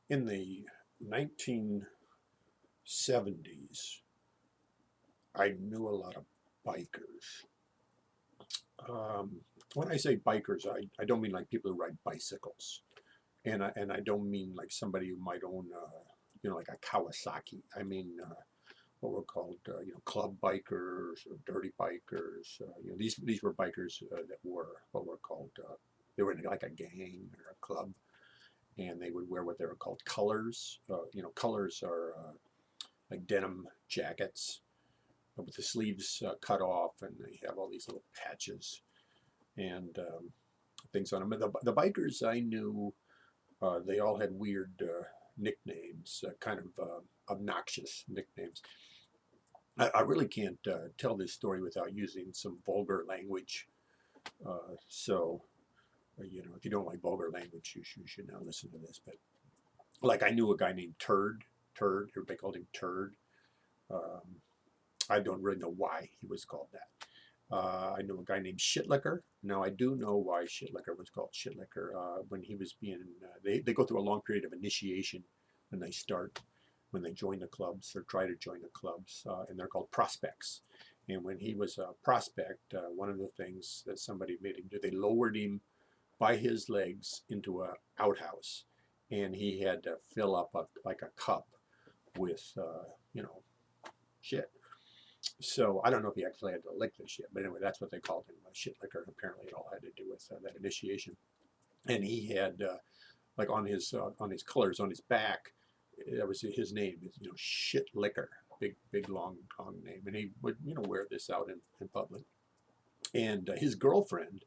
In the 1970s, I knew a lot of bikers. When I say bikers, I don't mean like people who ride bicycles, and I don't mean like somebody who might own, like a Kawasaki. I mean what were called, club bikers or dirty bikers. These were bikers that were what were called. They were in like a gang or a club, and they would wear what they were called colors. Colors are like denim jackets with the sleeves cut off, and they have all these little patches and things on them. And the bikers I knew, they all had weird nicknames, kind of obnoxious nicknames. I really can't tell this story without using some vulgar language. If you don't like vulgar language, you should now listen to this. But like, I knew a guy named Turd. Turd. Everybody called him Turd. Um, I don't really know why he was called that. I know a guy named Shitlicker. Now, I do know why Shitlicker was called Shitlicker. When he was being, they go through a long period of initiation when they start, when they join the clubs or try to join the clubs, and they're called prospects. And when he was a prospect, one of the things that somebody made him do, they lowered him by his legs into a outhouse, and he had to fill up like a cup with, shit. So I don't know if he actually had to lick the shit, but anyway, that's what they called him, shit licker. Apparently, it all had to do with that initiation. And he had, like, on his colors on his back, that was his name, shit licker, big long name, and he would wear this out in public. And his girlfriend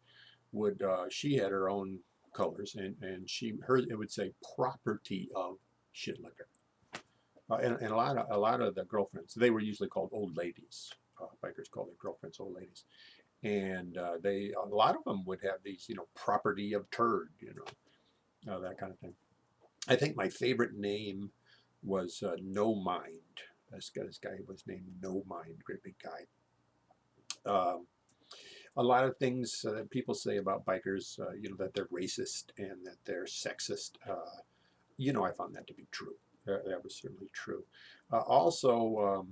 would, she had her own colors, and it would say property of shit licker. And a lot of the girlfriends, they were usually called old ladies. Bikers called their girlfriends old ladies, and a lot of them would have these, property of turd, that kind of thing. I think my favorite name was No Mind. This guy was named No Mind, great big guy. Um, a lot of things that people say about bikers, that they're racist and that they're sexist. I found that to be true. That was certainly true. Also,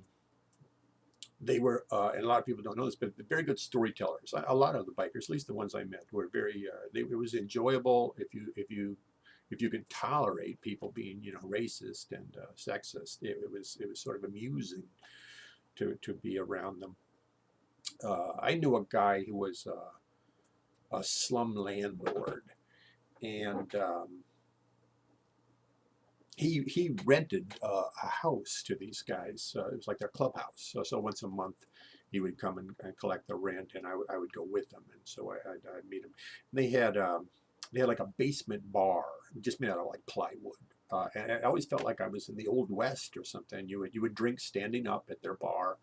they were, and a lot of people don't know this, but very good storytellers. A lot of the bikers, at least the ones I met, were very. It was enjoyable if you could tolerate people being, racist and sexist. It was sort of amusing to be around them. I knew a guy who was a slum landlord, and he rented a house to these guys. It was like their clubhouse. So once a month, he would come and collect the rent, and I would go with them, and so I'd meet him. And they had like a basement bar, just made out of like plywood. And I always felt like I was in the old west or something. You would drink standing up at their bar,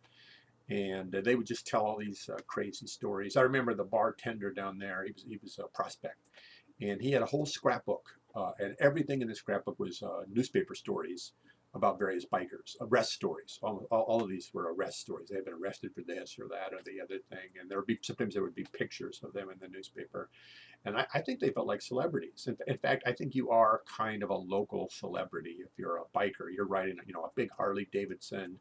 and they would just tell all these crazy stories. I remember the bartender down there. He was a prospect, and he had a whole scrapbook, and everything in the scrapbook was newspaper stories about various bikers, arrest stories. All of these were arrest stories. They had been arrested for this or that or the other thing, and sometimes there would be pictures of them in the newspaper. And I think they felt like celebrities. In fact, I think you are kind of a local celebrity if you're a biker. You're riding, a big Harley Davidson,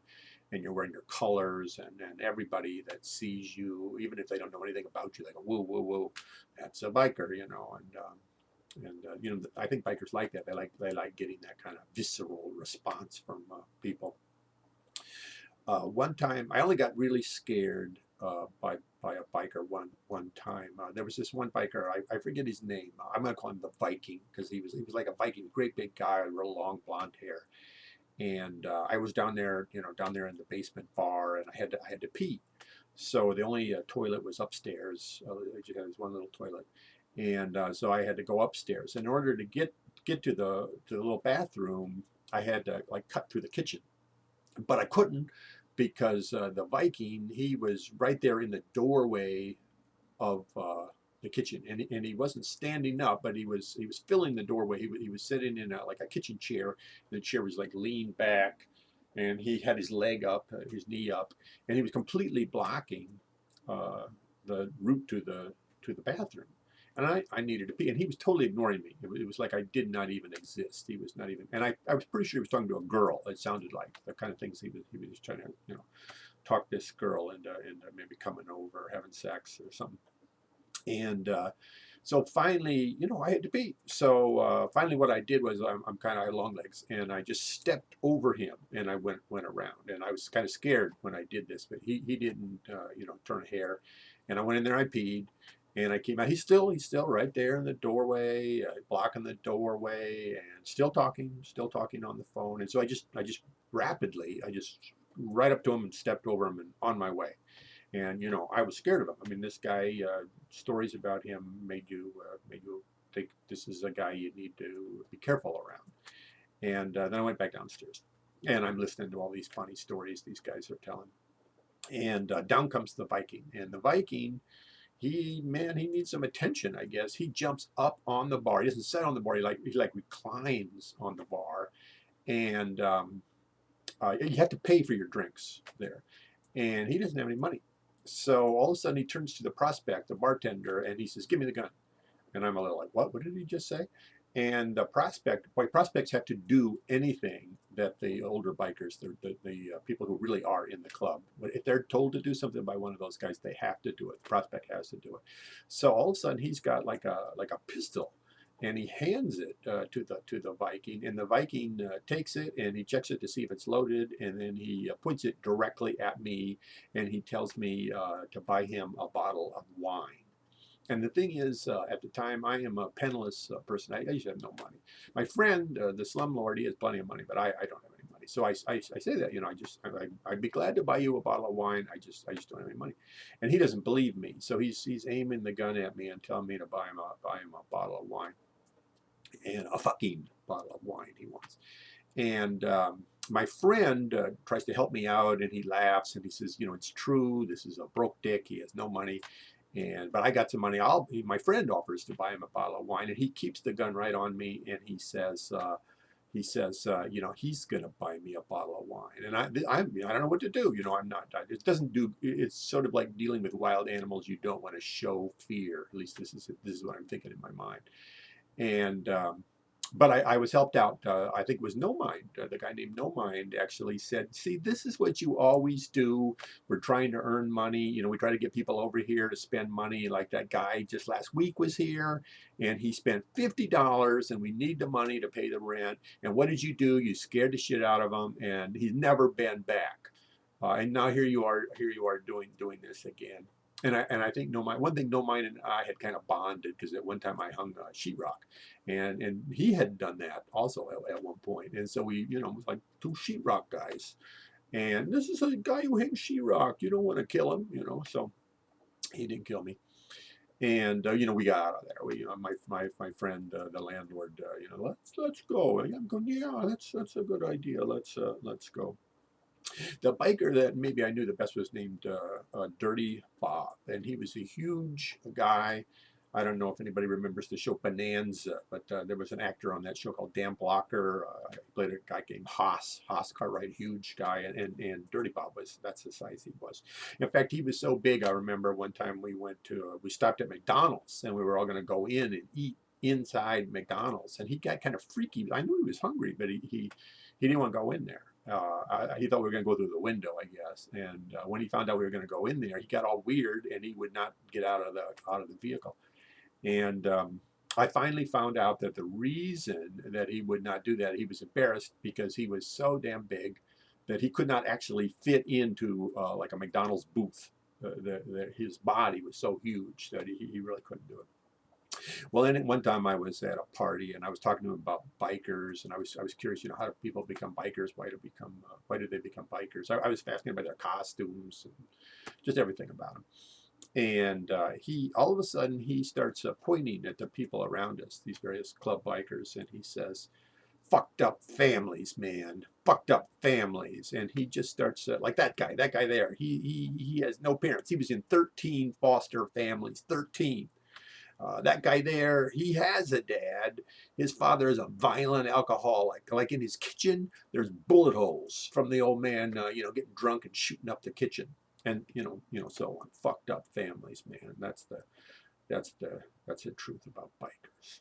and you're wearing your colors, and everybody that sees you, even if they don't know anything about you, they go, whoa, whoa, whoa, that's a biker, and I think bikers like that. They like getting that kind of visceral response from people. One time, I only got really scared by a biker one time. There was this one biker. I forget his name. I'm going to call him the Viking because he was like a Viking, great big guy, real long blonde hair. And I was down there, down there in the basement bar, and I had to pee. So the only toilet was upstairs. There was one little toilet, and so I had to go upstairs. In order to get to the little bathroom, I had to like cut through the kitchen, but I couldn't because the Viking, he was right there in the doorway of the kitchen, and he wasn't standing up, but he was filling the doorway. He was sitting in like a kitchen chair. The chair was like leaned back, and he had his leg up, his knee up, and he was completely blocking uh, the route to the bathroom. and I needed to pee, and he was totally ignoring me. It was like I did not even exist. He was not even, and I was pretty sure he was talking to a girl. It sounded like the kind of things he was trying to, you know, talk this girl into maybe coming over, having sex or something. And so finally, you know, I had to pee. So finally, what I did was I'm kind of long legs, and I just stepped over him, and I went around. And I was kind of scared when I did this, but he didn't, you know, turn a hair. And I went in there, I peed, and I came out. He's still right there in the doorway, blocking the doorway, and still talking on the phone. And so I just rapidly, I just right up to him and stepped over him and on my way. And you know, I was scared of him. I mean, this guy, stories about him made you think this is a guy you need to be careful around. And then I went back downstairs, and I'm listening to all these funny stories these guys are telling. And down comes the Viking, and the Viking, he needs some attention, I guess. He jumps up on the bar. He doesn't sit on the bar. He like reclines on the bar, and you have to pay for your drinks there, and he doesn't have any money. So all of a sudden he turns to the prospect, the bartender, and he says, "Give me the gun." And I'm a little like, "What? What did he just say?" And the prospect, boy, prospects have to do anything that the older bikers, the people who really are in the club, if they're told to do something by one of those guys, they have to do it. The prospect has to do it. So all of a sudden he's got like a pistol, and he hands it to the Viking, and the Viking takes it and he checks it to see if it's loaded, and then he points it directly at me, and he tells me to buy him a bottle of wine. And the thing is, at the time, I am a penniless person. I usually have no money. My friend, the slumlord, he has plenty of money, but I don't have any money. So I say that, you know, I'd be glad to buy you a bottle of wine. I just don't have any money. And he doesn't believe me. So he's aiming the gun at me and telling me to buy him a bottle of wine, and a fucking bottle of wine he wants. And my friend tries to help me out, and he laughs and he says, you know, it's true. This is a broke dick. He has no money. But I got some money. My friend offers to buy him a bottle of wine, and he keeps the gun right on me, and he says, you know, he's gonna buy me a bottle of wine, and I don't know what to do. You know, I'm not. It doesn't do. It's sort of like dealing with wild animals. You don't want to show fear. At least this is what I'm thinking in my mind. And but I was helped out. I think it was No Mind. The guy named No Mind actually said, "See, this is what you always do. We're trying to earn money. You know, we try to get people over here to spend money. Like that guy just last week was here, and he spent $50, and we need the money to pay the rent. And what did you do? You scared the shit out of him, and he's never been back. And now here you are doing this again." And I think No Mind, one thing No Mind and I had kind of bonded, because at one time I hung sheetrock, and he had done that also at one point, and so we, you know, was like two sheetrock guys, and this is a guy who hangs sheetrock. You don't want to kill him, you know. So he didn't kill me, and you know, we got out of there. We, you know, my friend, the landlord, you know, let's go. And I'm going, yeah, that's a good idea. Let's go. The biker that maybe I knew the best was named Dirty Bob, and he was a huge guy. I don't know if anybody remembers the show Bonanza, but there was an actor on that show called Dan Blocker. He played a guy named Haas Cartwright, huge guy, and Dirty Bob that's the size he was. In fact, he was so big. I remember one time we stopped at McDonald's, and we were all going to go in and eat inside McDonald's, and he got kind of freaky. I knew he was hungry, but he didn't want to go in there. He thought we were going to go through the window, I guess. And when he found out we were going to go in there, he got all weird, and he would not get out of the vehicle. And I finally found out that the reason that he would not do that, he was embarrassed because he was so damn big that he could not actually fit into like a McDonald's booth. His body was so huge that he really couldn't do it. Well, then one time I was at a party, and I was talking to him about bikers, and I was curious, you know, how do people become bikers? Why did they become bikers? I was fascinated by their costumes and just everything about them. And he all of a sudden he starts pointing at the people around us, these various club bikers, and he says, "Fucked up families, man. Fucked up families." And he just starts like that guy there. He has no parents. He was in 13 foster families. 13. That guy there, he has a dad. His father is a violent alcoholic. Like in his kitchen, there's bullet holes from the old man, you know, getting drunk and shooting up the kitchen, and you know, so on. Fucked up families, man. That's the truth about bikers.